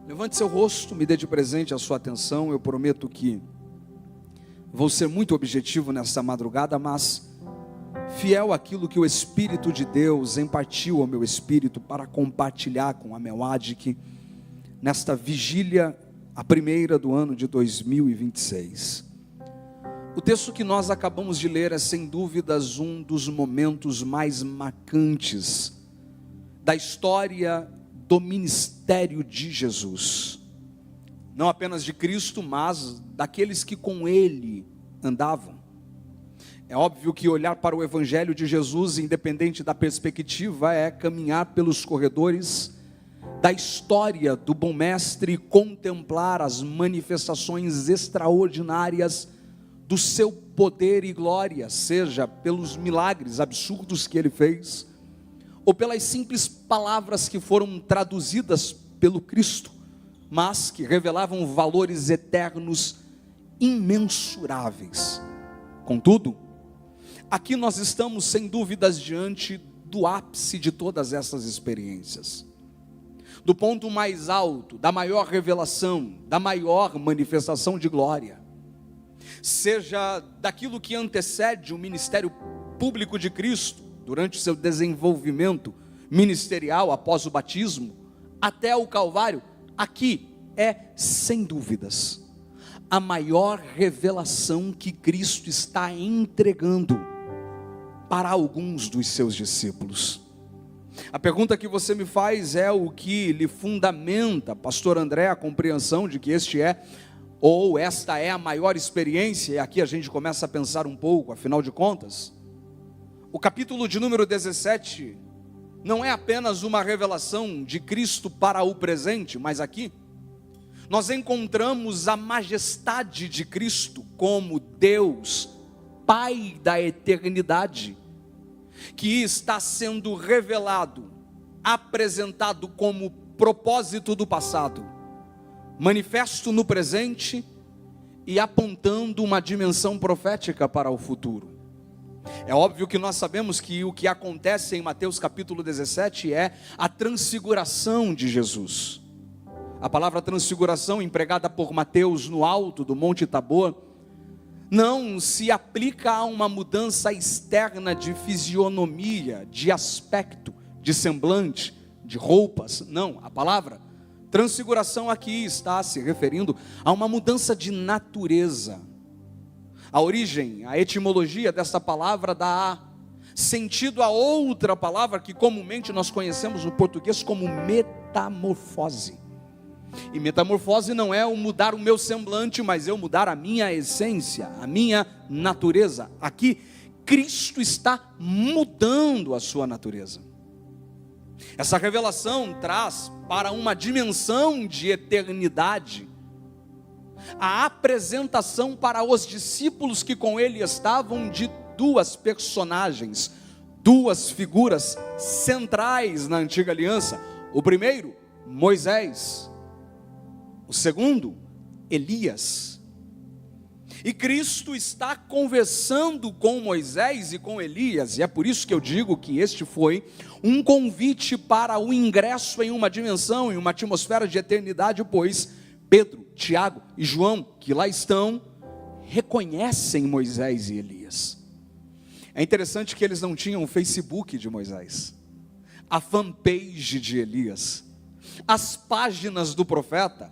Levante seu rosto, me dê de presente a sua atenção. Eu prometo que vou ser muito objetivo nessa madrugada, mas fiel àquilo que o Espírito de Deus impartiu ao meu espírito para compartilhar com a Meuadic nesta vigília, a primeira do ano de 2026. O texto que nós acabamos de ler é sem dúvidas um dos momentos mais marcantes da história do ministério de Jesus, não apenas de Cristo, mas daqueles que com Ele andavam. É óbvio que olhar para o Evangelho de Jesus, independente da perspectiva, é caminhar pelos corredores da história do bom mestre e contemplar as manifestações extraordinárias do seu poder e glória, seja pelos milagres absurdos que Ele fez, ou pelas simples palavras que foram traduzidas pelo Cristo, mas que revelavam valores eternos imensuráveis. Contudo, aqui nós estamos sem dúvidas diante do ápice de todas essas experiências, do ponto mais alto, da maior revelação, da maior manifestação de glória, seja daquilo que antecede o ministério público de Cristo, durante o seu desenvolvimento ministerial após o batismo, até o Calvário. Aqui é, sem dúvidas, a maior revelação que Cristo está entregando para alguns dos seus discípulos. A pergunta que você me faz é o que lhe fundamenta, pastor André, a compreensão de que este é, ou esta é a maior experiência, e aqui a gente começa a pensar um pouco, afinal de contas, o capítulo de número 17 não é apenas uma revelação de Cristo para o presente, mas aqui nós encontramos a majestade de Cristo como Deus, Pai da eternidade, que está sendo revelado, apresentado como propósito do passado, manifesto no presente e apontando uma dimensão profética para o futuro. É óbvio que nós sabemos que o que acontece em Mateus capítulo 17 é a transfiguração de Jesus. A palavra transfiguração, empregada por Mateus no alto do Monte Tabor, não se aplica a uma mudança externa de fisionomia, de aspecto, de semblante, de roupas. Não, a palavra transfiguração aqui está se referindo a uma mudança de natureza. A origem, a etimologia dessa palavra dá sentido a outra palavra que comumente nós conhecemos no português como metamorfose. E metamorfose não é o mudar o meu semblante, mas eu mudar a minha essência, a minha natureza. Aqui, Cristo está mudando a sua natureza. Essa revelação traz para uma dimensão de eternidade a apresentação para os discípulos que com ele estavam de duas personagens, duas figuras centrais na antiga aliança. O primeiro, Moisés. O segundo, Elias. E Cristo está conversando com Moisés e com Elias, e é por isso que eu digo que este foi um convite para o ingresso em uma dimensão, em uma atmosfera de eternidade, pois Pedro, Tiago e João, que lá estão, reconhecem Moisés e Elias. É interessante que eles não tinham o Facebook de Moisés, a fanpage de Elias, as páginas do profeta,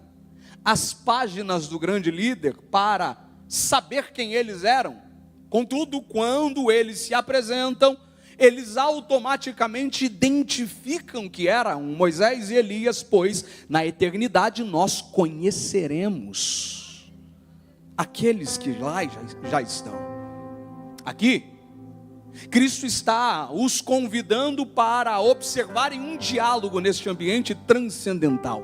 as páginas do grande líder para saber quem eles eram. Contudo, quando eles se apresentam, eles automaticamente identificam que eram Moisés e Elias, pois na eternidade nós conheceremos aqueles que lá já estão. Aqui, Cristo está os convidando para observarem um diálogo neste ambiente transcendental.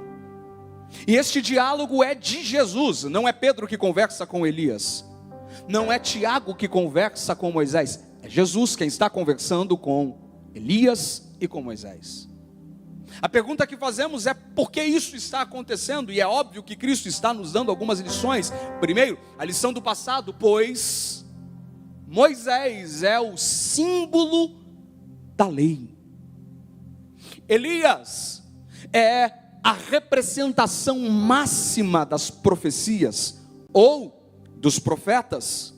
E este diálogo é de Jesus, não é Pedro que conversa com Elias, não é Tiago que conversa com Moisés, é Jesus quem está conversando com Elias e com Moisés. A pergunta que fazemos é por que isso está acontecendo? E é óbvio que Cristo está nos dando algumas lições. Primeiro, a lição do passado, pois Moisés é o símbolo da lei. Elias é a representação máxima das profecias ou dos profetas.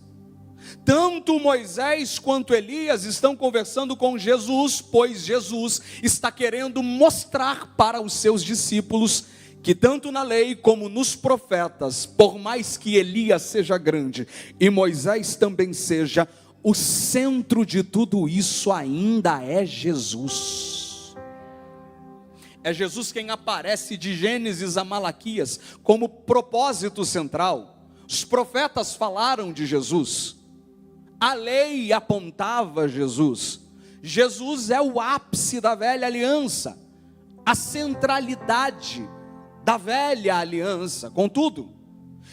Tanto Moisés quanto Elias estão conversando com Jesus, pois Jesus está querendo mostrar para os seus discípulos que tanto na lei como nos profetas, por mais que Elias seja grande e Moisés também seja, o centro de tudo isso ainda é Jesus. É Jesus quem aparece de Gênesis a Malaquias como propósito central. Os profetas falaram de Jesus. A lei apontava Jesus. Jesus é o ápice da velha aliança, a centralidade da velha aliança. Contudo,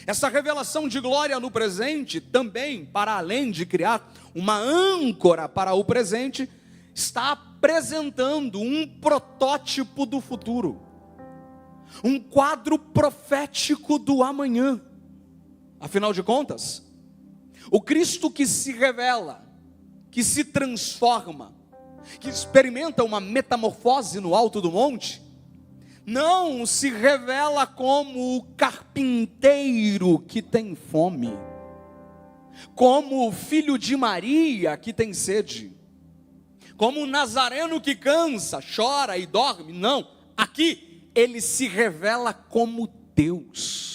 essa revelação de glória no presente também, para além de criar uma âncora para o presente, está apresentando um protótipo do futuro, um quadro profético do amanhã. Afinal de contas, o Cristo que se revela, que se transforma, que experimenta uma metamorfose no alto do monte, não se revela como o carpinteiro que tem fome, como o filho de Maria que tem sede, como o nazareno que cansa, chora e dorme. Não, aqui ele se revela como Deus.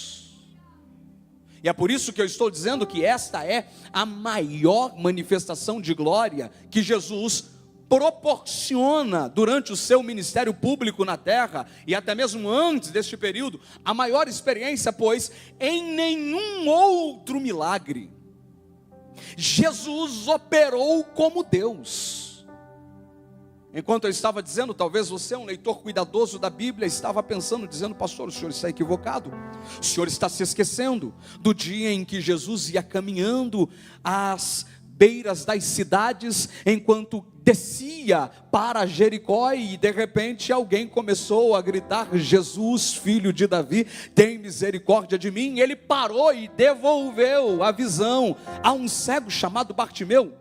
E é por isso que eu estou dizendo que esta é a maior manifestação de glória que Jesus proporciona durante o seu ministério público na terra, e até mesmo antes deste período, a maior experiência, pois em nenhum outro milagre Jesus operou como Deus. Enquanto eu estava dizendo, talvez você, um leitor cuidadoso da Bíblia, estava pensando, dizendo: pastor, o senhor está equivocado, o senhor está se esquecendo do dia em que Jesus ia caminhando às beiras das cidades, enquanto descia para Jericó, e de repente alguém começou a gritar: Jesus, filho de Davi, tem misericórdia de mim. Ele parou e devolveu a visão a um cego chamado Bartimeu.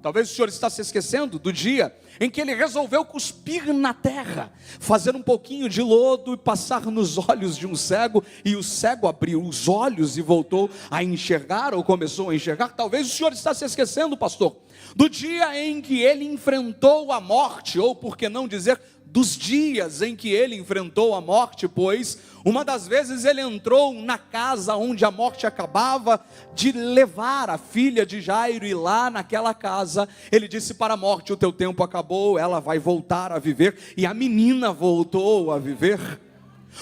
Talvez o senhor está se esquecendo do dia em que ele resolveu cuspir na terra, fazer um pouquinho de lodo e passar nos olhos de um cego, e o cego abriu os olhos e voltou a enxergar, ou começou a enxergar. Talvez o senhor está se esquecendo, pastor, do dia em que ele enfrentou a morte, ou por que não dizer, dos dias em que ele enfrentou a morte, pois uma das vezes ele entrou na casa onde a morte acabava de levar a filha de Jairo, e lá naquela casa ele disse para a morte: o teu tempo acabou, ela vai voltar a viver, e a menina voltou a viver.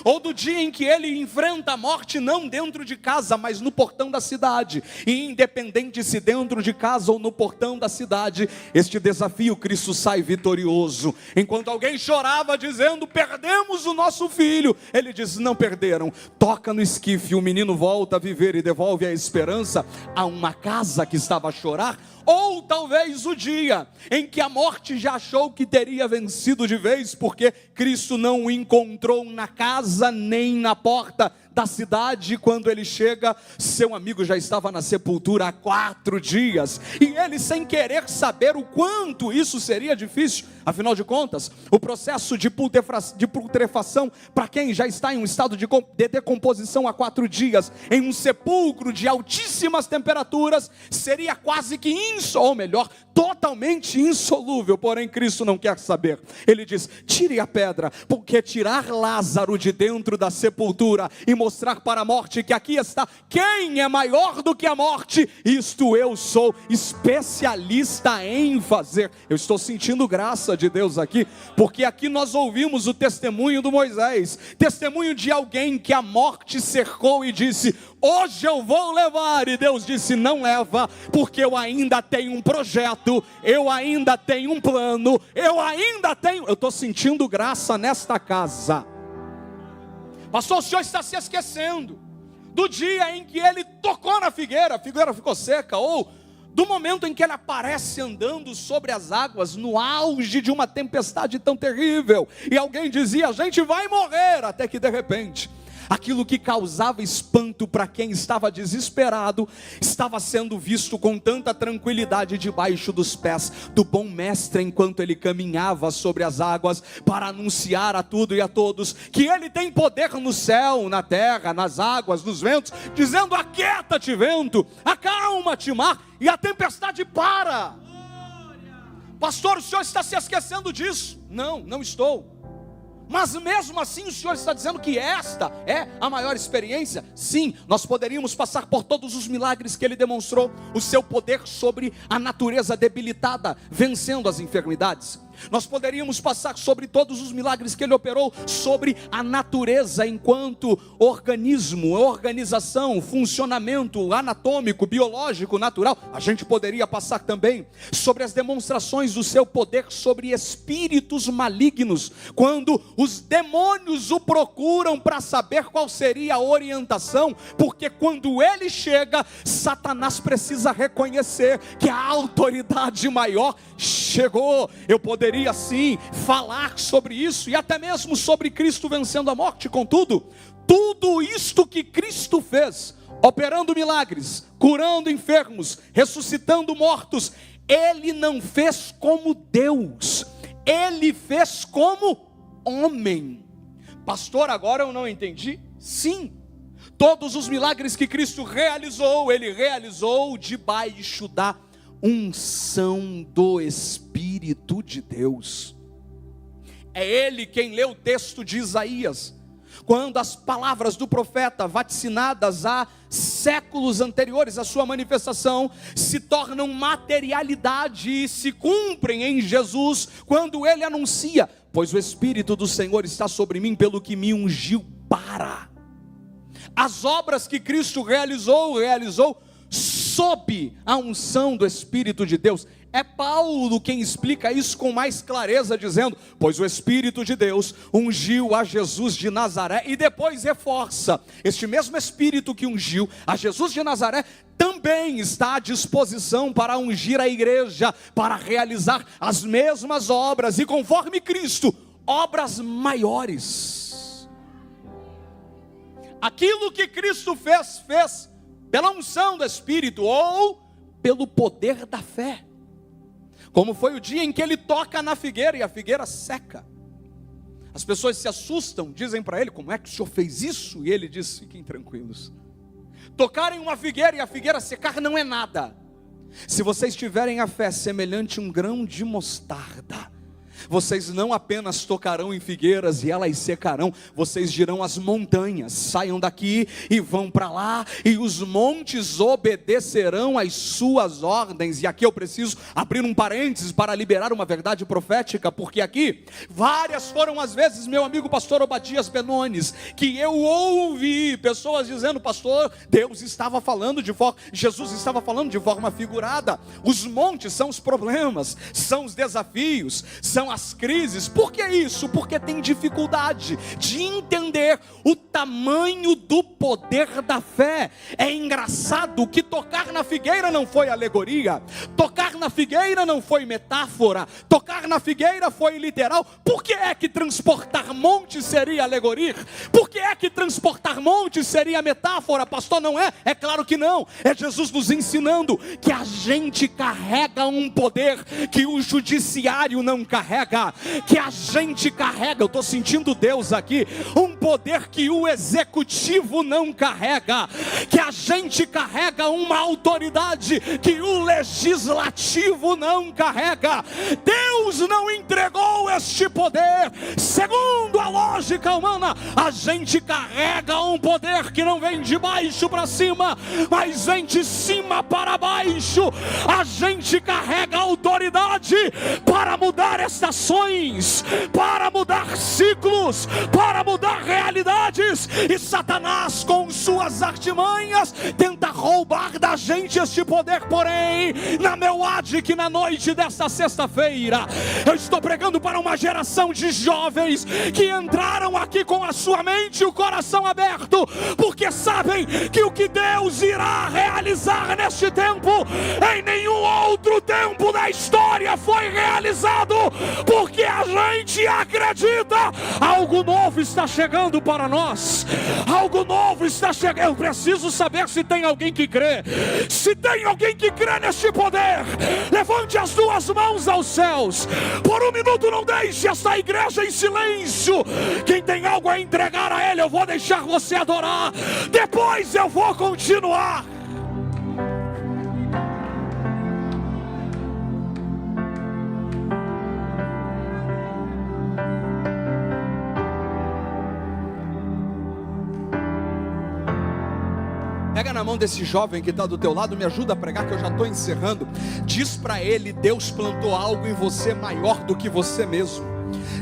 Ou do dia em que ele enfrenta a morte não dentro de casa, mas no portão da cidade, e independente se dentro de casa ou no portão da cidade, este desafio Cristo sai vitorioso. Enquanto alguém chorava dizendo: perdemos o nosso filho, ele diz: não perderam, toca no esquife, o menino volta a viver e devolve a esperança a uma casa que estava a chorar. Ou talvez o dia em que a morte já achou que teria vencido de vez, porque Cristo não o encontrou na casa nem na porta da cidade. Quando ele chega, seu amigo já estava na sepultura há 4 dias, e ele, sem querer saber o quanto isso seria difícil, afinal de contas, o processo de putrefação, para quem já está em um estado de decomposição há 4 dias, em um sepulcro de altíssimas temperaturas, seria quase que ou melhor, totalmente insolúvel. Porém Cristo não quer saber. Ele diz: tire a pedra, porque tirar Lázaro de dentro da sepultura e mostrar para a morte que aqui está quem é maior do que a morte, isto eu sou especialista em fazer. Eu estou sentindo graça de Deus aqui, porque aqui nós ouvimos o testemunho do Moisés, testemunho de alguém que a morte cercou e disse: hoje eu vou levar, e Deus disse: não leva, porque eu ainda tenho um projeto, eu ainda tenho um plano, eu estou sentindo graça nesta casa. Pastor, o senhor está se esquecendo do dia em que ele tocou na figueira, a figueira ficou seca, ou do momento em que ele aparece andando sobre as águas, no auge de uma tempestade tão terrível, e alguém dizia: a gente vai morrer, até que de repente aquilo que causava espanto para quem estava desesperado, estava sendo visto com tanta tranquilidade debaixo dos pés do bom mestre, enquanto ele caminhava sobre as águas, para anunciar a tudo e a todos, que ele tem poder no céu, na terra, nas águas, nos ventos, dizendo: aquieta-te vento, acalma-te mar, e a tempestade para. Pastor, o senhor está se esquecendo disso. Não estou. Mas mesmo assim o Senhor está dizendo que esta é a maior experiência? Sim, nós poderíamos passar por todos os milagres que Ele demonstrou, o seu poder sobre a natureza debilitada, vencendo as enfermidades. Nós poderíamos passar sobre todos os milagres que Ele operou, sobre a natureza enquanto organismo, organização, funcionamento anatômico, biológico, natural. A gente poderia passar também sobre as demonstrações do seu poder sobre espíritos malignos, quando os demônios o procuram para saber qual seria a orientação, porque quando ele chega, Satanás precisa reconhecer que a autoridade maior chegou. Eu poderia sim falar sobre isso, e até mesmo sobre Cristo vencendo a morte. Contudo, tudo isto que Cristo fez, operando milagres, curando enfermos, ressuscitando mortos, Ele não fez como Deus, Ele fez como homem. Pastor, agora eu não entendi. Sim, todos os milagres que Cristo realizou, Ele realizou debaixo da unção do Espírito de Deus. É Ele quem lê o texto de Isaías, quando as palavras do profeta, vaticinadas há séculos anteriores à sua manifestação, se tornam materialidade e se cumprem em Jesus, quando Ele anuncia: pois o Espírito do Senhor está sobre mim, pelo que me ungiu para. As obras que Cristo realizou sob a unção do Espírito de Deus. É Paulo quem explica isso com mais clareza, dizendo: pois o Espírito de Deus ungiu a Jesus de Nazaré, e depois reforça: este mesmo Espírito que ungiu a Jesus de Nazaré também está à disposição para ungir a igreja, para realizar as mesmas obras, e conforme Cristo, obras maiores. Aquilo que Cristo fez pela unção do Espírito, ou pelo poder da fé. Como foi o dia em que Ele toca na figueira e a figueira seca. As pessoas se assustam, dizem para Ele: como é que o Senhor fez isso? E Ele diz: fiquem tranquilos. Tocar em uma figueira e a figueira secar não é nada. Se vocês tiverem a fé semelhante a um grão de mostarda, vocês não apenas tocarão em figueiras e elas secarão, vocês dirão às montanhas: saiam daqui e vão para lá, e os montes obedecerão às suas ordens. E aqui eu preciso abrir um parênteses para liberar uma verdade profética, porque aqui várias foram as vezes, meu amigo pastor Obadias Benones, que eu ouvi pessoas dizendo: pastor, Jesus estava falando de forma figurada. Os montes são os problemas, são os desafios, são as crises. Por que isso? Porque tem dificuldade de entender o tamanho do poder da fé. É engraçado que tocar na figueira não foi alegoria, tocar na figueira não foi metáfora, tocar na figueira foi literal. Por que é que transportar montes seria alegoria? Por que é que transportar montes seria metáfora? Pastor, não é? É claro que não. É Jesus nos ensinando que a gente carrega um poder que o judiciário não carrega, que a gente carrega. Eu estou sentindo Deus aqui. Um poder que o executivo não carrega, que a gente carrega uma autoridade que o legislativo não carrega. Deus não entregou este poder segundo a lógica humana. A gente carrega um poder que não vem de baixo para cima, mas vem de cima para baixo. A gente carrega autoridade para mudar estações, para mudar ciclos, para mudar realidades. E Satanás, com suas artimanhas, tenta roubar da gente este poder. Porém, na Meuadic, na noite desta sexta-feira, eu estou pregando para uma geração de jovens que entraram aqui com a sua mente e o coração aberto, porque sabem que o que Deus irá realizar neste tempo, em nenhum outro tempo da história foi realizado, porque a gente acredita. Algo novo está chegando para nós, algo está chegando. Eu preciso saber se tem alguém que crê. Se tem alguém que crê neste poder, levante as duas mãos aos céus. Por um minuto não deixe essa igreja em silêncio. Quem tem algo a entregar a Ele, eu vou deixar você adorar. Depois eu vou continuar. Pega na mão desse jovem que está do teu lado, me ajuda a pregar que eu já estou encerrando. Diz para ele: Deus plantou algo em você maior do que você mesmo.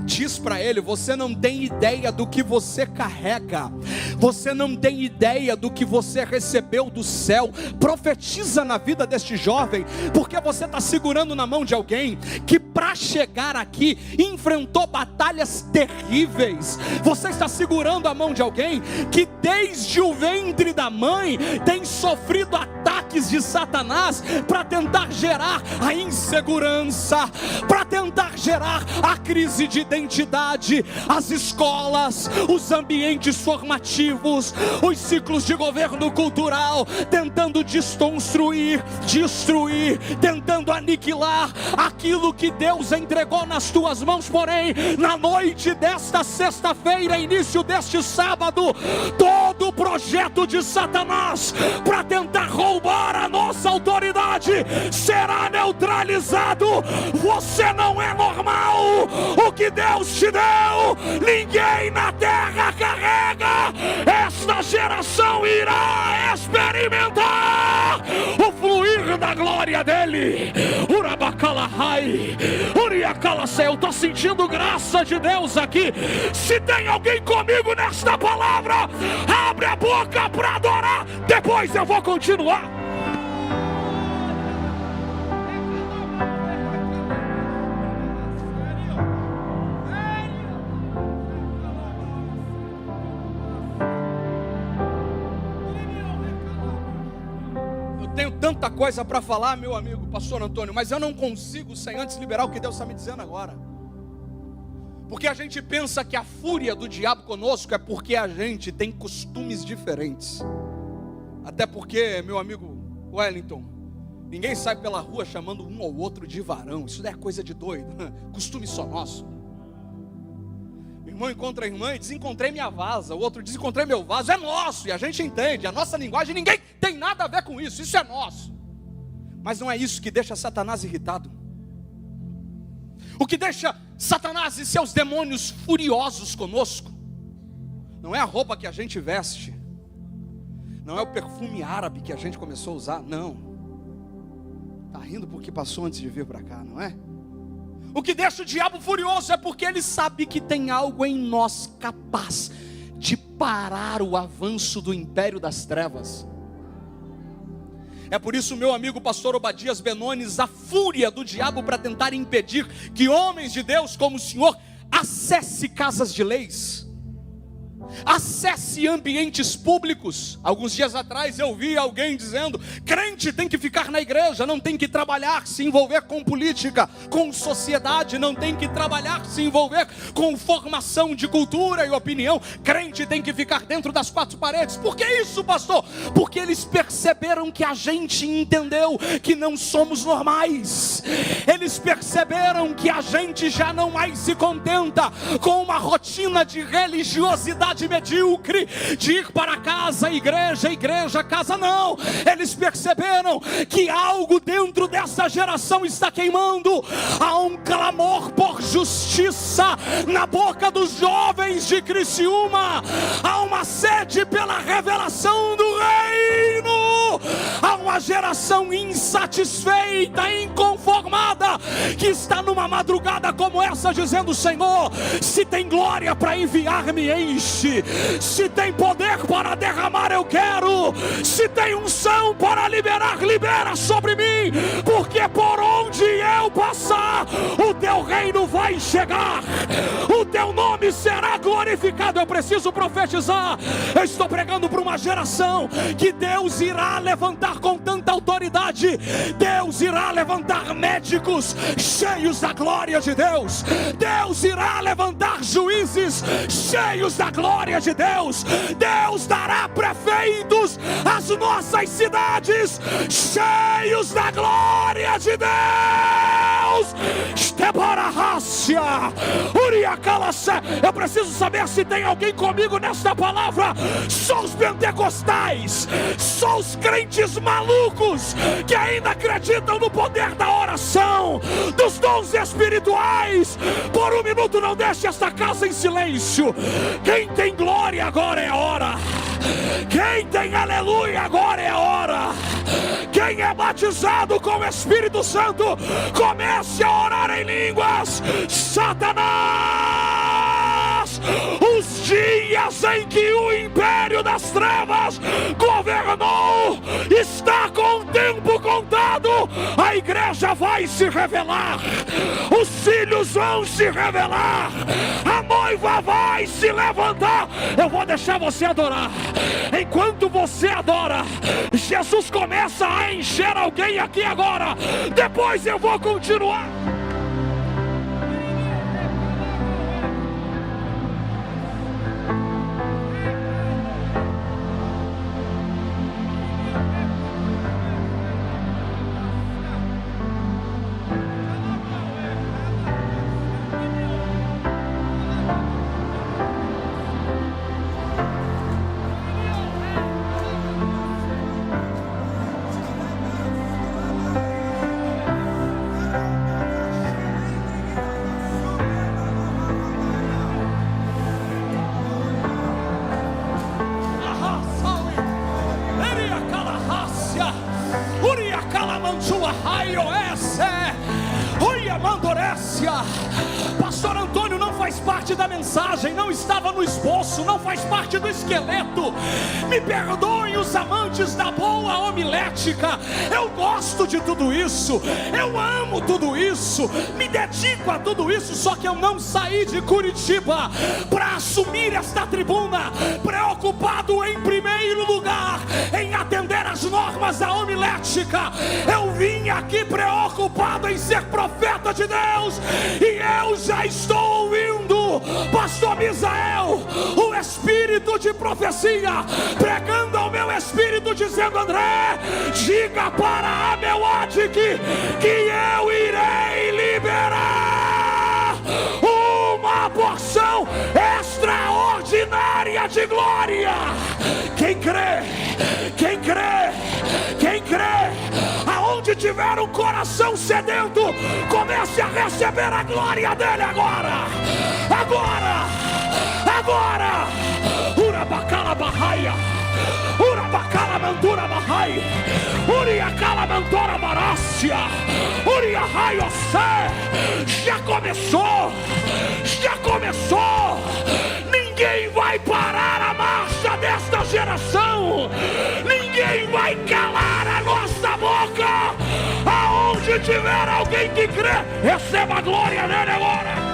Diz para ele: você não tem ideia do que você carrega, você não tem ideia do que você recebeu do céu. Profetiza na vida deste jovem, porque você está segurando na mão de alguém que para chegar aqui enfrentou batalhas terríveis. Você está segurando a mão de alguém que desde o ventre da mãe tem sofrido ataques de Satanás para tentar gerar a insegurança, para tentar gerar a crise de identidade. As escolas, os ambientes formativos, os ciclos de governo cultural, tentando desconstruir, destruir, tentando aniquilar aquilo que Deus entregou nas tuas mãos. Porém, na noite desta sexta-feira, início deste sábado, todo o projeto de Satanás para tentar roubar a nossa autoridade será neutralizado. Você não é normal. O que Deus te deu, ninguém na terra carrega. Esta geração irá experimentar o fluir da glória dele. Urabakalahai, Uriakalase. Eu estou sentindo graça de Deus aqui. Se tem alguém comigo nesta palavra, abre a boca para adorar. Depois eu vou continuar. Tenho tanta coisa para falar, meu amigo pastor Antônio, mas eu não consigo sem antes liberar o que Deus está me dizendo agora. Porque a gente pensa que a fúria do diabo conosco é porque a gente tem costumes diferentes. Até porque, meu amigo Wellington, ninguém sai pela rua chamando um ou outro de varão. Isso daí é coisa de doido. Costume só nosso. Irmão encontra a irmã e diz: encontrei minha vaza. O outro diz: encontrei meu vaso. É nosso, e a gente entende. A nossa linguagem, ninguém tem nada a ver com isso. Isso é nosso. Mas não é isso que deixa Satanás irritado. O que deixa Satanás e seus demônios furiosos conosco não é a roupa que a gente veste, não é o perfume árabe que a gente começou a usar. Não. Está rindo porque passou antes de vir para cá, não é? O que deixa o diabo furioso é porque ele sabe que tem algo em nós capaz de parar o avanço do império das trevas. É por isso, meu amigo pastor Obadias Benones, a fúria do diabo para tentar impedir que homens de Deus como o Senhor acesse casas de leis, acesse ambientes públicos. Alguns dias atrás eu vi alguém dizendo: crente tem que ficar na igreja, não tem que trabalhar, se envolver com política, com sociedade, não tem que trabalhar, se envolver com formação de cultura e opinião. Crente tem que ficar dentro das quatro paredes. Por que isso, pastor? Porque eles perceberam que a gente entendeu que não somos normais. Eles perceberam que a gente já não mais se contenta com uma rotina de religiosidade medíocre, de ir para casa, igreja, casa. Não, eles perceberam que algo dentro dessa geração está queimando. Há um clamor por justiça na boca dos jovens de Criciúma. Há uma sede pela revelação do reino. Há uma geração insatisfeita, inconformada, que está numa madrugada como essa dizendo: Senhor, se tem glória para enviar, me enche. Se tem poder para derramar, eu quero. Se tem unção para liberar, libera sobre mim. Porque por onde eu passar, o teu reino vai chegar. O teu nome será glorificado. glorificado. Eu preciso profetizar. Eu estou pregando para uma geração que Deus irá levantar com tanta autoridade. Deus irá levantar médicos cheios da glória de Deus. Deus irá levantar juízes cheios da glória de Deus. Deus dará prefeitos às nossas cidades cheios da glória de Deus. Eu preciso saber se tem alguém comigo nesta palavra. Só os pentecostais, só os crentes malucos que ainda acreditam no poder da oração, dos dons espirituais. Por um minuto não deixe esta casa em silêncio. Quem tem glória agora é a hora. Quem tem aleluia agora é a hora. Quem é batizado com o Espírito Santo, comece a orar em línguas. Satanás, os dias em que o império das trevas governou, está com o tempo contado. A igreja vai se revelar, os filhos vão se revelar, a noiva vai se levantar. Eu vou deixar você adorar. Enquanto você adora, Jesus começa a encher alguém aqui agora. Depois eu vou continuar. Pastor Antônio não faz parte da mensagem, não estava no esboço, não faz parte do esqueleto. Me perdoem os amantes da boa homilética. Eu gosto de tudo isso, eu amo tudo isso, me dedico a tudo isso. Só que eu não saí de Curitiba para assumir esta tribuna preocupado em primeiro lugar em atender as normas da homilética. Eu vim aqui preocupado em ser profeta de Deus, e eu já estou ouvindo pastor Misael, o espírito de profecia, pregando ao meu espírito, dizendo: André, diga para Ameladic que eu irei liberar uma porção extraordinária de glória. Quem crê, quem crê, quem crê, aonde tiver um coração sedento, comece a receber a glória dele agora, agora, agora. Urabacala Bahaia, Urabacala Mantura Bahai, Uriacala Mantora Barácia, Uriahaiocé. Já começou, já começou. Ninguém vai parar a marcha desta geração, ninguém vai calar a nossa boca. Aonde tiver alguém que crê, receba a glória dele agora.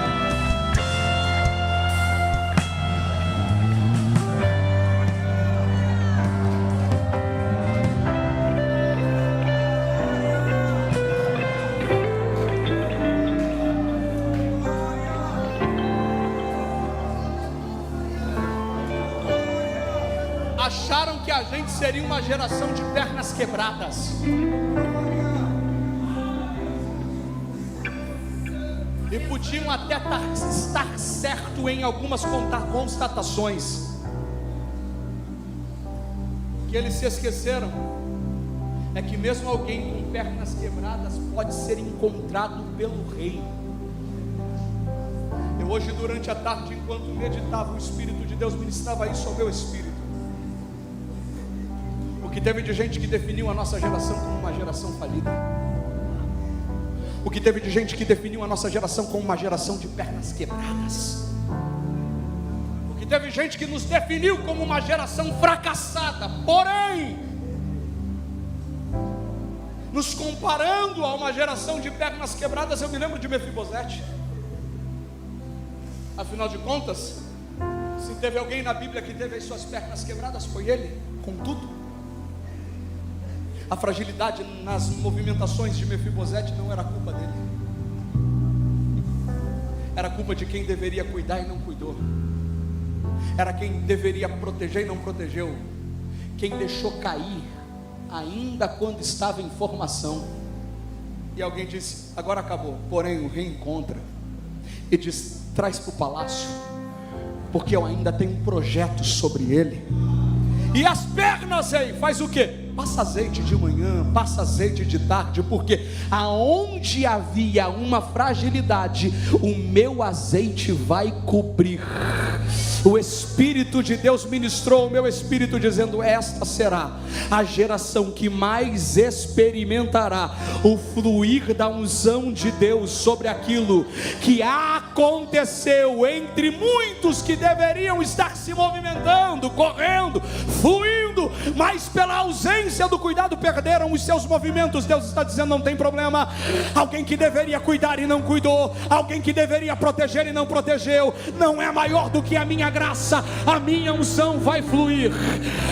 Acharam que a gente seria uma geração de pernas quebradas, e podiam até estar certo em algumas constatações. Que eles se esqueceram é que mesmo alguém com pernas quebradas pode ser encontrado pelo Rei. Eu hoje, durante a tarde, enquanto meditava, o Espírito de Deus ministrava isso ao meu espírito. Que teve de gente que definiu a nossa geração como uma geração falida. O que teve de gente que definiu a nossa geração como uma geração de pernas quebradas. O que teve gente que nos definiu como uma geração fracassada. Porém, nos comparando a uma geração de pernas quebradas, eu me lembro de Mefibosete. Afinal de contas, Se teve alguém na Bíblia que teve as suas pernas quebradas, foi ele. Contudo, a fragilidade nas movimentações de Mefibosete não era culpa dele, era culpa de quem deveria cuidar e não cuidou, era quem deveria proteger e não protegeu, quem deixou cair ainda quando estava em formação. E alguém disse: agora acabou. Porém o reencontra e diz: traz para o palácio, porque eu ainda tenho um projeto sobre ele. E as pernas aí, faz o quê? Passa azeite de manhã, passa azeite de tarde, porque aonde havia uma fragilidade, o meu azeite vai cobrir. O Espírito de Deus ministrou o meu espírito dizendo: esta será a geração que mais experimentará o fluir da unção de Deus sobre aquilo que aconteceu entre muitos que deveriam estar se movimentando, correndo, fluindo, mas pela ausência do cuidado perderam os seus movimentos. Deus está dizendo: não tem problema. Alguém que deveria cuidar e não cuidou, alguém que deveria proteger e não protegeu, não é maior do que a minha graça. A minha unção vai fluir,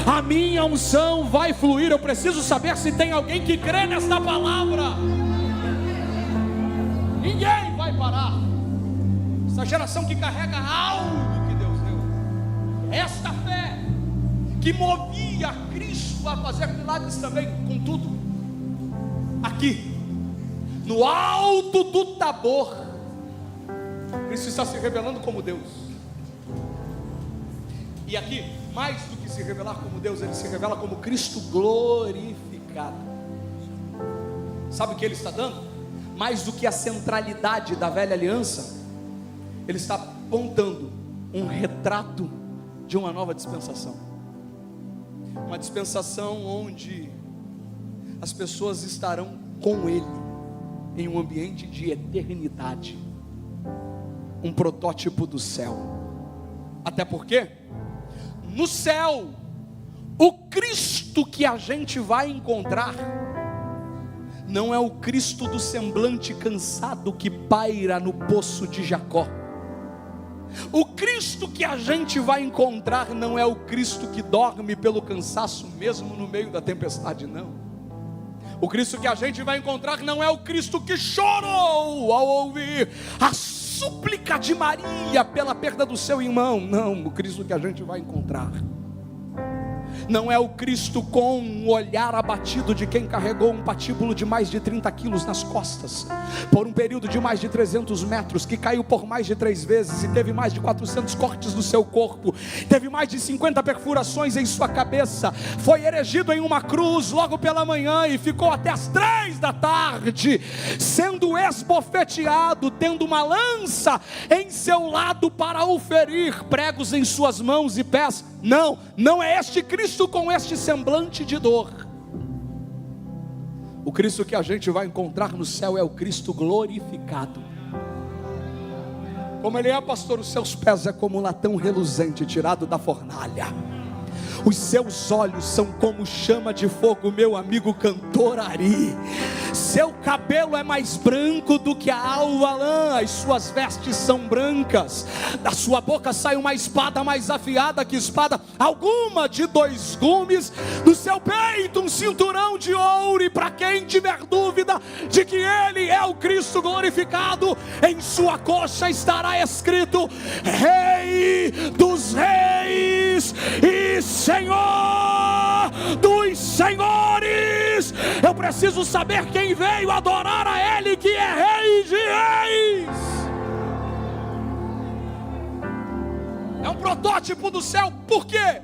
a minha unção vai fluir. Eu preciso saber se tem alguém que crê nesta palavra. Ninguém vai parar. Essa geração que carrega algo que Deus deu, esta fé que movia Cristo a fazer milagres também. Contudo, aqui no alto do Tabor, Cristo está se revelando como Deus. E aqui, mais do que se revelar como Deus, ele se revela como Cristo glorificado. Sabe o que ele está dando? Mais do que a centralidade da velha aliança, ele está apontando um retrato de uma nova dispensação. Uma dispensação onde as pessoas estarão com ele em um ambiente de eternidade. Um protótipo do céu. Até porque no céu, o Cristo que a gente vai encontrar não é o Cristo do semblante cansado que paira no poço de Jacó. O Cristo que a gente vai encontrar não é o Cristo que dorme pelo cansaço mesmo no meio da tempestade, não. O Cristo que a gente vai encontrar não é o Cristo que chorou ao ouvir a súplica de Maria pela perda do seu irmão. Não, o Cristo que a gente vai encontrar não é o Cristo com um olhar abatido de quem carregou um patíbulo de mais de 30 quilos nas costas, por um período de mais de 300 metros, que caiu por mais de 3 vezes, e teve mais de 400 cortes no seu corpo, teve mais de 50 perfurações em sua cabeça, foi erigido em uma cruz logo pela manhã, e ficou até as 3 da tarde, sendo esbofeteado, tendo uma lança em seu lado para o ferir, pregos em suas mãos e pés. Não, não é este Cristo com este semblante de dor. O Cristo que a gente vai encontrar no céu é o Cristo glorificado. Como ele é, pastor? Os seus pés é como um latão reluzente tirado da fornalha. Os seus olhos são como chama de fogo, meu amigo cantor Ari. Seu cabelo é mais branco do que a alva lã, as suas vestes são brancas. Da sua boca sai uma espada mais afiada que espada alguma de 2 gumes. Do seu peito um cinturão de ouro. E para quem tiver dúvida de que ele é o Cristo glorificado, em sua coxa estará escrito: Rei dos Reis e Senhor dos Senhores. Eu preciso saber quem veio adorar a Ele, que é Rei de Reis. É um protótipo do céu. Por quê?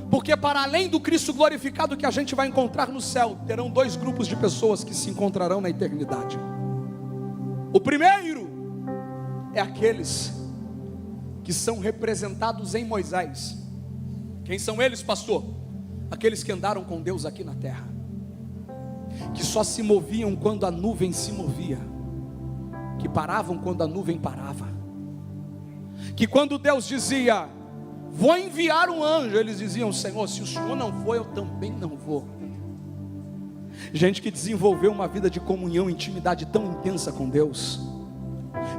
Porque para além do Cristo glorificado que a gente vai encontrar no céu, terão 2 grupos de pessoas que se encontrarão na eternidade. O primeiro é aqueles que são representados em Moisés. Quem são eles, pastor? Aqueles que andaram com Deus aqui na terra, que só se moviam quando a nuvem se movia, que paravam quando a nuvem parava, que quando Deus dizia: vou enviar um anjo, eles diziam: Senhor, se o Senhor não for, eu também não vou. Gente que desenvolveu uma vida de comunhão, intimidade tão intensa com Deus,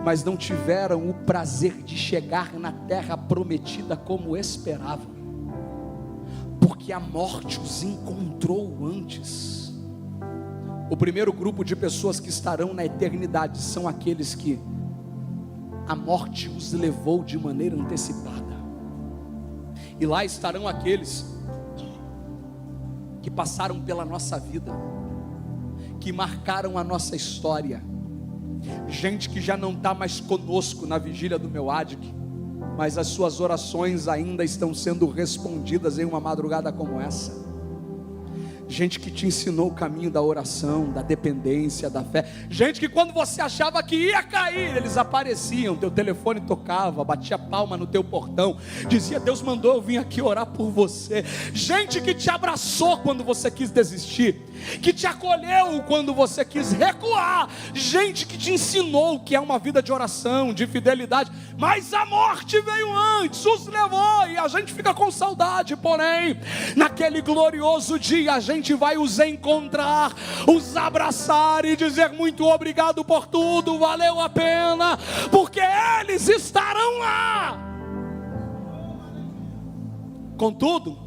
mas não tiveram o prazer de chegar na terra prometida como esperavam, porque a morte os encontrou antes. O primeiro grupo de pessoas que estarão na eternidade são aqueles que a morte os levou de maneira antecipada. E lá estarão aqueles que passaram pela nossa vida, que marcaram a nossa história. Gente que já não está mais conosco na vigília do meu ADIC, mas as suas orações ainda estão sendo respondidas em uma madrugada como essa. Gente que te ensinou o caminho da oração, da dependência, da fé. Gente que quando você achava que ia cair, eles apareciam, teu telefone tocava, batia palma no teu portão, dizia: Deus mandou eu vir aqui orar por você. Gente que te abraçou quando você quis desistir, que te acolheu quando você quis recuar. Gente que te ensinou o que é uma vida de oração, de fidelidade. Mas a morte veio antes, os levou, e a gente fica com saudade. Porém, naquele glorioso dia, a gente vai os encontrar, os abraçar e dizer: muito obrigado por tudo, valeu a pena, porque eles estarão lá. Contudo,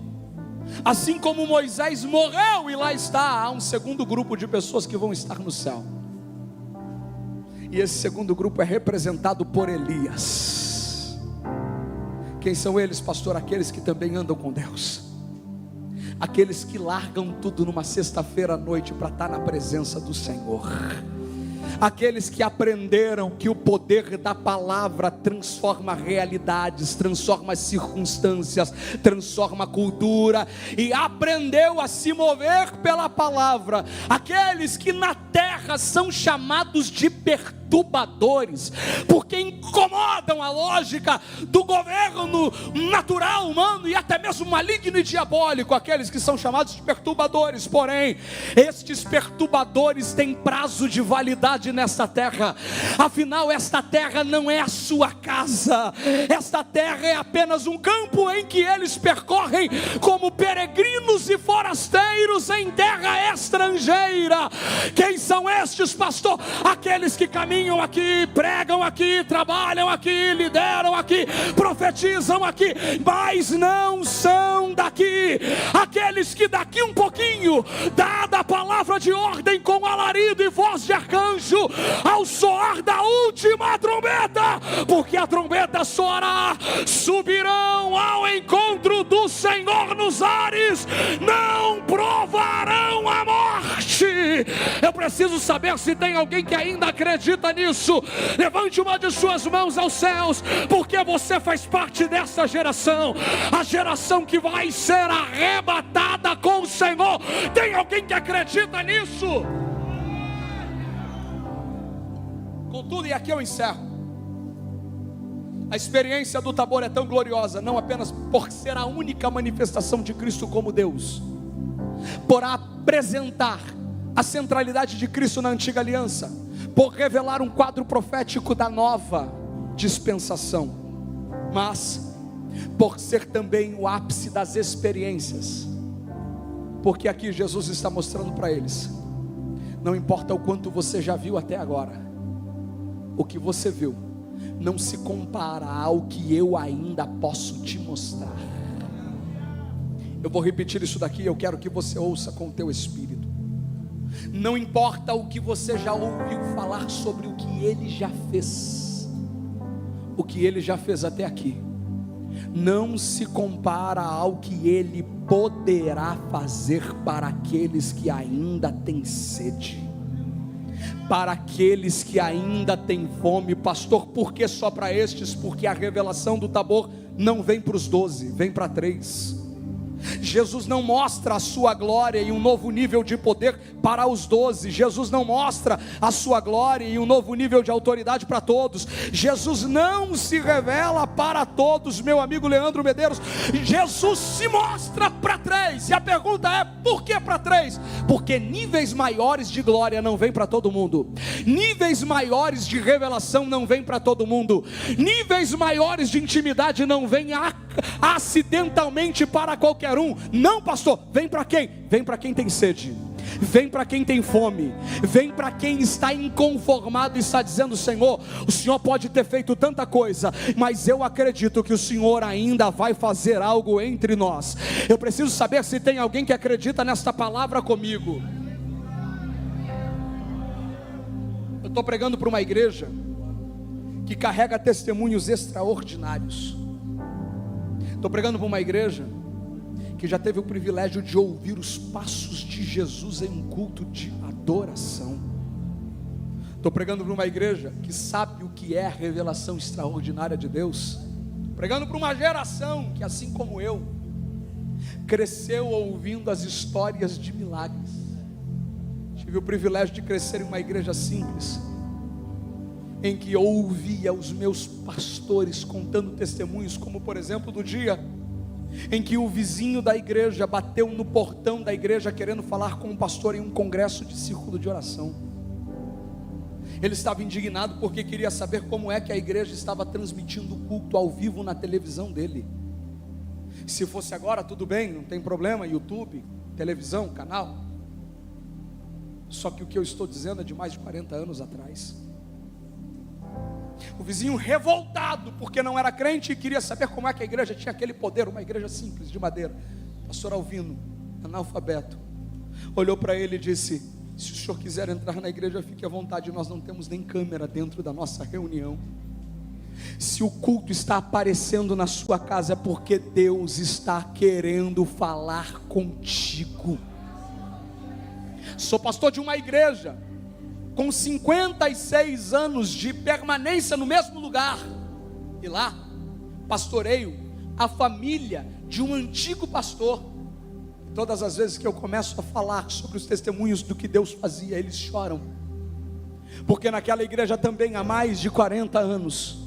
assim como Moisés morreu e lá está, há um segundo grupo de pessoas que vão estar no céu. E esse segundo grupo é representado por Elias. Quem são eles, pastor? Aqueles que também andam com Deus, aqueles que largam tudo numa sexta-feira à noite para estar na presença do Senhor, aqueles que aprenderam que o poder da palavra transforma realidades, transforma circunstâncias, transforma cultura, e aprendeu a se mover pela palavra. Aqueles que na terra são chamados de perturbadores, porque incomodam a lógica do governo natural, humano e até mesmo maligno e diabólico. Aqueles que são chamados de perturbadores. Porém, estes perturbadores têm prazo de validade nesta terra. Afinal, esta terra não é a sua casa. Esta terra é apenas um campo em que eles percorrem como peregrinos e forasteiros em terra estrangeira. Quem são estes, pastor? Aqueles que caminham aqui, pregam aqui, trabalham aqui, lideram aqui, profetizam aqui, mas não são daqui. Aqueles que daqui um pouquinho, dada a palavra de ordem com alarido e voz de arcanjo, ao soar da última trombeta, porque a trombeta soará, subirão ao encontro do Senhor nos ares, não provarão a morte. Eu preciso saber se tem alguém que ainda acredita nisso. Levante uma de suas mãos aos céus, porque você faz parte dessa geração, a geração que vai ser arrebatada com o Senhor. Tem alguém que acredita nisso? Contudo, e aqui eu encerro, a experiência do Tabor é tão gloriosa, não apenas por ser a única manifestação de Cristo como Deus, por apresentar a centralidade de Cristo na antiga aliança, por revelar um quadro profético da nova dispensação, mas por ser também o ápice das experiências, porque aqui Jesus está mostrando para eles: não importa o quanto você já viu até agora, o que você viu não se compara ao que eu ainda posso te mostrar. Eu vou repetir isso daqui, eu quero que você ouça com o teu espírito. Não importa o que você já ouviu falar sobre o que Ele já fez, o que Ele já fez até aqui não se compara ao que Ele poderá fazer para aqueles que ainda têm sede, para aqueles que ainda têm fome. Pastor, por que só para estes? Porque a revelação do Tabor não vem para os 12, vem para 3. Jesus não mostra a sua glória e um novo nível de poder para os 12. Jesus não mostra a sua glória e um novo nível de autoridade para todos. Jesus não se revela para todos, meu amigo Leandro Medeiros. Jesus se mostra para 3. E a pergunta é: por que para 3? Porque níveis maiores de glória não vem para todo mundo, níveis maiores de revelação não vem para todo mundo, níveis maiores de intimidade não vem a acidentalmente para qualquer um. Não, pastor, vem para quem? Vem para quem tem sede, vem para quem tem fome, vem para quem está inconformado e está dizendo: Senhor, o Senhor pode ter feito tanta coisa, mas eu acredito que o Senhor ainda vai fazer algo entre nós. Eu preciso saber se tem alguém que acredita nesta palavra comigo. Eu estou pregando para uma igreja que carrega testemunhos extraordinários. Estou pregando para uma igreja que já teve o privilégio de ouvir os passos de Jesus em um culto de adoração. Estou pregando para uma igreja que sabe o que é a revelação extraordinária de Deus. Estou pregando para uma geração que, assim como eu, cresceu ouvindo as histórias de milagres. Tive o privilégio de crescer em uma igreja simples, em que eu ouvia os meus pastores contando testemunhos, como por exemplo do dia em que o vizinho da igreja bateu no portão da igreja querendo falar com o pastor em um congresso de círculo de oração. Ele estava indignado porque queria saber como é que a igreja estava transmitindo o culto ao vivo na televisão dele. Se fosse agora, tudo bem, não tem problema, YouTube, televisão, canal. Só que o que eu estou dizendo é de mais de 40 anos atrás. O vizinho revoltado porque não era crente e queria saber como é que a igreja tinha aquele poder, uma igreja simples de madeira. Pastor Alvino, analfabeto, olhou para ele e disse: se o senhor quiser entrar na igreja, fique à vontade, nós não temos nem câmera dentro da nossa reunião. Se o culto está aparecendo na sua casa, é porque Deus está querendo falar contigo. Sou pastor de uma igreja com 56 anos de permanência no mesmo lugar, e lá pastoreio a família de um antigo pastor. Todas as vezes que eu começo a falar sobre os testemunhos do que Deus fazia, eles choram, porque naquela igreja também há mais de 40 anos,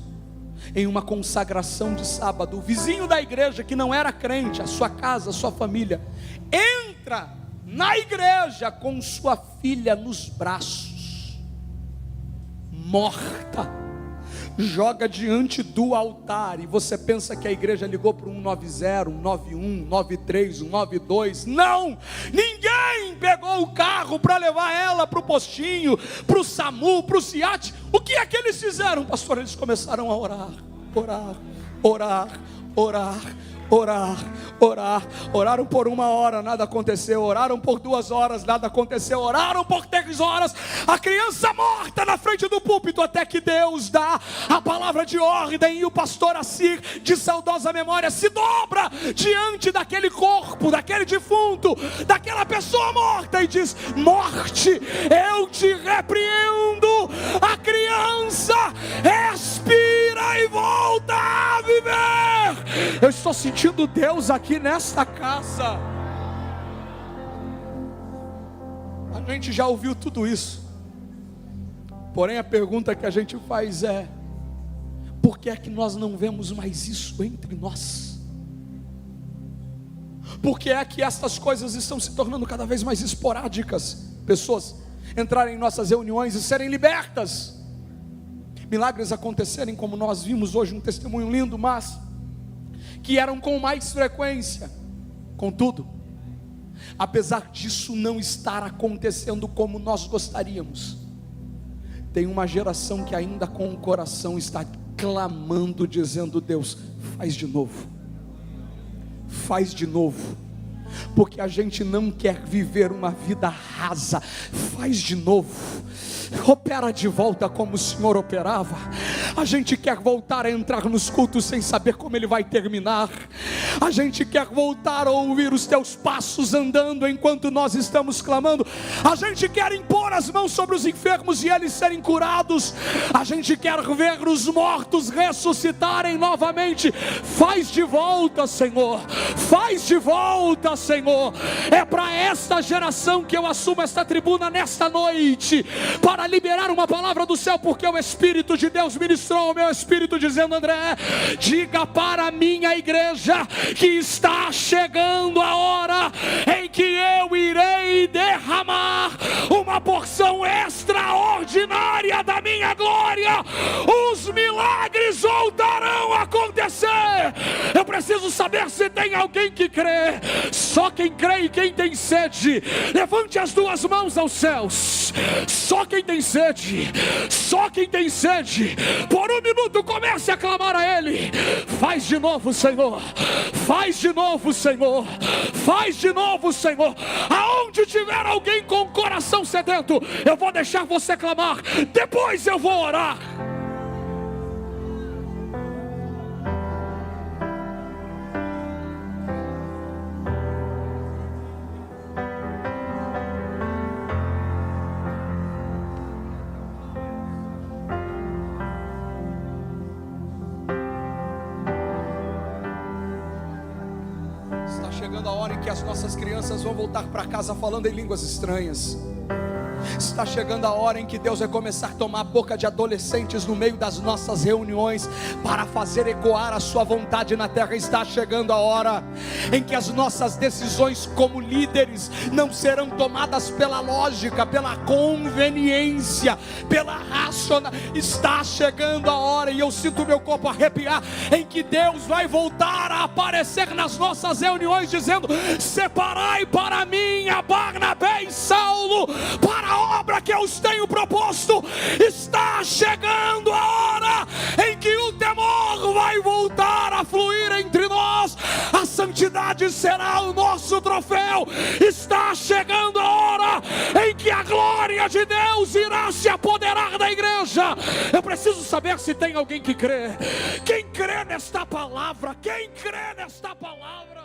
em uma consagração de sábado, o vizinho da igreja que não era crente, a sua casa, a sua família, entra na igreja com sua filha nos braços, morta, joga diante do altar, e você pensa que a igreja ligou para um 190, 191, 193, 192, não, ninguém pegou o carro para levar ela para o postinho, para o SAMU, para o SIAT. O que é que eles fizeram, pastor? Eles começaram a orar, oraram por 1 hora, nada aconteceu, oraram por 2 horas, nada aconteceu, oraram por 3 horas, a criança morta na frente do púlpito, até que Deus dá a palavra de ordem, e o pastor Assir, de saudosa memória, se dobra diante daquele corpo, daquele defunto, daquela pessoa morta, e diz: morte, eu te repreendo, a criança respira e volta a viver. Eu estou sentindo Deus aqui nesta casa. A gente já ouviu tudo isso, porém a pergunta que a gente faz é: por que é que nós não vemos mais isso entre nós? Por que é que estas coisas estão se tornando cada vez mais esporádicas? Pessoas entrarem em nossas reuniões e serem libertas, milagres acontecerem, como nós vimos hoje um testemunho lindo, mas que eram com mais frequência. Contudo, apesar disso não estar acontecendo como nós gostaríamos, tem uma geração que ainda com o coração está clamando, dizendo: Deus, faz de novo, faz de novo, porque a gente não quer viver uma vida rasa. Faz de novo, opera de volta como o Senhor operava. A gente quer voltar a entrar nos cultos sem saber como ele vai terminar. A gente quer voltar a ouvir os teus passos andando enquanto nós estamos clamando. A gente quer impor as mãos sobre os enfermos e eles serem curados. A gente quer ver os mortos ressuscitarem novamente. Faz de volta, Senhor, faz de volta, Senhor. É para esta geração que eu assumo esta tribuna nesta noite, para liberar uma palavra do céu, porque o Espírito de Deus ministrou ao meu espírito dizendo: André, diga para a minha igreja que está chegando a hora em que eu irei derramar uma porção extraordinária da minha glória. Os milagres eles voltarão a acontecer. Eu preciso saber se tem alguém que crê. Só quem crê e quem tem sede, levante as duas mãos aos céus. Só quem tem sede, só quem tem sede, por um minuto comece a clamar a Ele. Faz de novo, Senhor. Faz de novo, Senhor. Faz de novo, Senhor. Aonde tiver alguém com o coração sedento, eu vou deixar você clamar, depois eu vou orar. Está chegando a hora em que as nossas crianças vão voltar para casa falando em línguas estranhas. Está chegando a hora em que Deus vai começar a tomar a boca de adolescentes no meio das nossas reuniões para fazer ecoar a sua vontade na terra. Está chegando a hora em que as nossas decisões como líderes não serão tomadas pela lógica, pela conveniência, pela racional. Está chegando a hora, e eu sinto meu corpo arrepiar, em que Deus vai voltar a aparecer nas nossas reuniões dizendo: separai para mim a Barnabé e Saulo para a obra que eu os tenho proposto. Está chegando a hora em que o temor vai voltar a fluir entre nós. A santidade será o nosso troféu. Está chegando a hora em que a glória de Deus irá se apoderar da igreja. Eu preciso saber se tem alguém que crê. Quem crê nesta palavra? Quem crê nesta palavra?